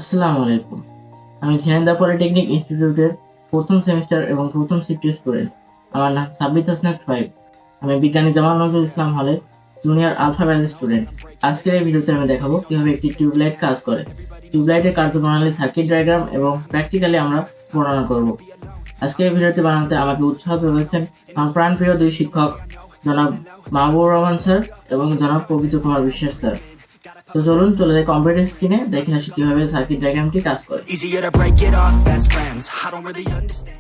আসসালামু আলাইকুম। আমি ঝিনাইদহ পলিটেকনিক ইনস্টিটিউটের প্রথম সেমিস্টার এবং প্রথম শিফটের স্টুডেন্ট। আমার নাম সাব্বির হাসনাত ফাইভ। আমি বিজ্ঞানী জামাল নজরুল ইসলাম হলে জুনিয়র আলফা ব্যাচের স্টুডেন্ট। আজকের এই ভিডিওতে আমি দেখাবো কিভাবে একটি টিউবলাইট কাজ করে। টিউবলাইটের কার্যপ্রণালী, সার্কিট ডায়াগ্রাম এবং প্র্যাকটিক্যালি আমরা বর্ণনা করব। আজকের এই ভিডিওটি বানাতে আমাকে উৎসাহ দিয়েছেন আমার প্রাণপ্রিয় দুই শিক্ষক, জনাব মাহবুবুর রহমান স্যার এবং জনাব পবিত্র কুমার বিশ্বাস স্যার। তো চলুন চলে যাই কম্পিউটার স্ক্রিনে, দেখে আসি কিভাবে সার্কিট ডায়াগ্রামটি কাজ করে। Easier to break it off best friends. I don't really understand.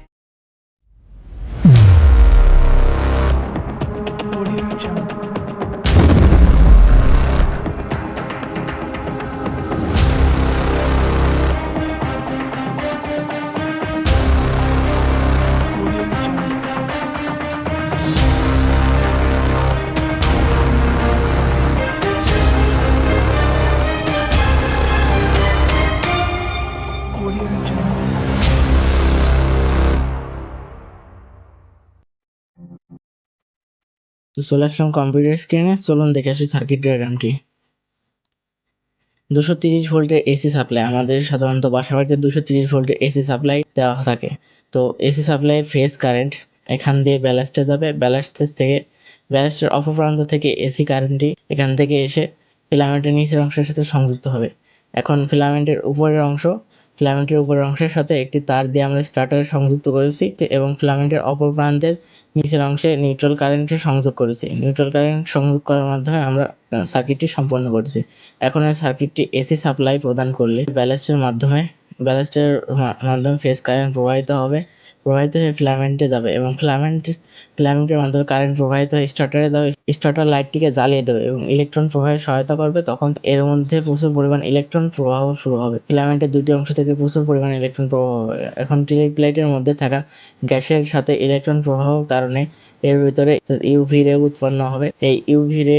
তো চলে আসলাম কম্পিউটার স্ক্রিনে, চলুন দেখে আসি সার্কিট ডায়াগ্রামটি। 230 ভোল্টের এসি সাপ্লাই, আমাদের সাধারণত বাসাবাড়িতে 230 ভোল্টের এসি সাপ্লাই দেওয়া থাকে। তো এসি সাপ্লাই ফেজ কারেন্ট এখান দিয়ে ব্যালাস্টে যাবে, ব্যালাস্টের থেকে ব্যালাস্টের অপর প্রান্ত থেকে এসি কারেন্টটি এখান থেকে এসে ফিলামেন্টের নিচের অংশের সাথে সংযুক্ত হবে। এখন ফিলামেন্টের উপরের অংশের সাথে একটি তার দিয়ে আমরা স্টার্টারে সংযুক্ত করেছি এবং ফিলামেন্টের অপর প্রান্তের নিচের অংশে নিউট্রাল কারেন্টের সংযোগ করেছি। নিউট্রাল কারেন্ট সংযোগ করার মাধ্যমে আমরা সার্কিটটি সম্পন্ন করেছি। এখন এই সার্কিটটি এসি সাপ্লাই প্রদান করলে ব্যালাস্টের মাধ্যমে ফেজ কারেন্ট প্রবাহিত হয়ে ফিলামেন্টে যাবে এবং ফিলামেন্টের মাধ্যমে কারেন্ট প্রবাহিত হয়ে স্টার্টার লাইটটিকে জ্বালিয়ে দেবে এবং ইলেকট্রন প্রবাহে সহায়তা করবে। তখন এর মধ্যে প্রচুর পরিমাণ ইলেকট্রন প্রবাহ শুরু হবে। ফিলামেন্টের দুটি অংশ থেকে প্রচুর পরিমাণ ইলেকট্রন প্রবাহ হবে। এখন টিউবলাইটের মধ্যে থাকা গ্যাসের সাথে ইলেকট্রন প্রবাহের কারণে এর ভিতরে ইউভি রে উৎপন্ন হবে। এই ইউভি রে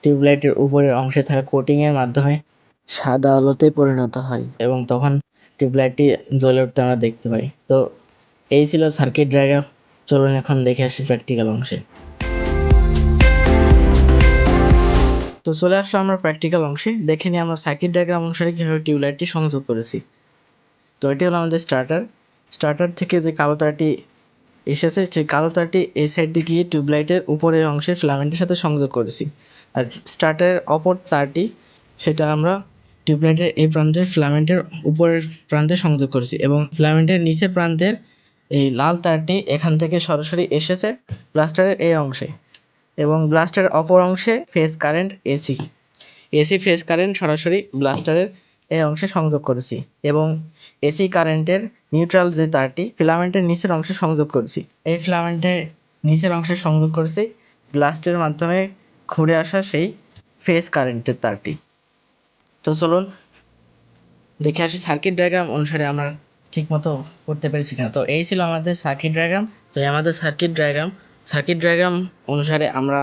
টিউবলাইটের উপরের অংশে থাকা কোটিং এর মাধ্যমে সাদা আলোতে পরিণত হয় এবং তখন টিউবলাইটটি জ্বলে উঠতে আমরা দেখতে পাই। তো এই ছিল সার্কিট ডায়াগ্রাম। চলুন এখন দেখে আসি প্র্যাকটিক্যাল অংশে। তো চলে আসলাম আমরা প্র্যাকটিক্যাল অংশে, দেখে নিই আমরা সার্কিট ডায়াগ্রাম অনুসারে কীভাবে টিউবলাইটটি সংযোগ করেছি। তো এটি হলো আমাদের স্টার্টার থেকে যে কালো তারটি এসেছে, সেই কালো তারটি এই সাইড দিয়ে গিয়ে টিউবলাইটের উপরের অংশে ফিলামেন্টের সাথে সংযোগ করেছি। আর স্টার্টারের অপর তারটি, সেটা আমরা টিউবলাইটের এই প্রান্তের ফিলামেন্টের উপরের প্রান্তে সংযোগ করেছি এবং ফিলামেন্টের নিচের প্রান্তের এই লাল তারটি এখান থেকে সরাসরি এসেছে ব্লাস্টারের এই অংশে এবং ব্লাস্টারের অপর অংশে phase current AC phase current সরাসরি ব্লাস্টারের এই অংশে সংযোগ করেছি এবং এসি কারেন্টের নিউট্রাল যে তারটি ফিলামেন্টের নিচের অংশে সংযোগ করেছি। এই ফিলামেন্টের নিচের অংশে সংযোগ করেছি ব্লাস্টের মাধ্যমে ঘুরে আসা সেই ফেজ কারেন্টের তারটি। তো চলুন দেখে আসি সার্কিট ডায়াগ্রাম অনুসারে আমরা ঠিকমতো করতে পেরেছি কিনা। তো এই ছিল আমাদের সার্কিট ডায়াগ্রাম। তো আমাদের সার্কিট ডায়াগ্রাম অনুসারে আমরা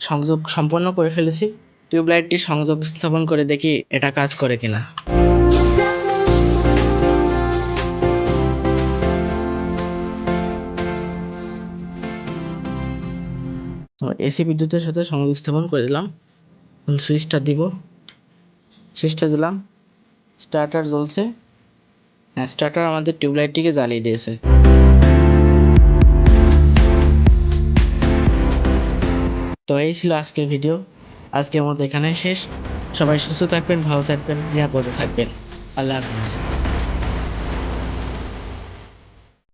সংযোগ সম্পন্ন করে ফেলেছি। টিউবলাইটটি সংযোগ স্থাপন করে দেখি এটা কাজ করে কিনা। তো এসি বিদ্যুতের সাথে সংযোগ স্থাপন করে দিলাম। সুইচটা দিলাম, স্টার্টার জ্বলছে। হ্যাঁ, স্টার্টার আমাদের টিউবলাইটটিকে জ্বালিয়ে দিয়েছে। তো এই ছিল আজকের ভিডিও। আজকের মতো এখানে শেষ। সবাই সুস্থ থাকবেন, ভালো থাকবেন, নিরাপদে থাকবেন। আল্লাহ হাফিজ।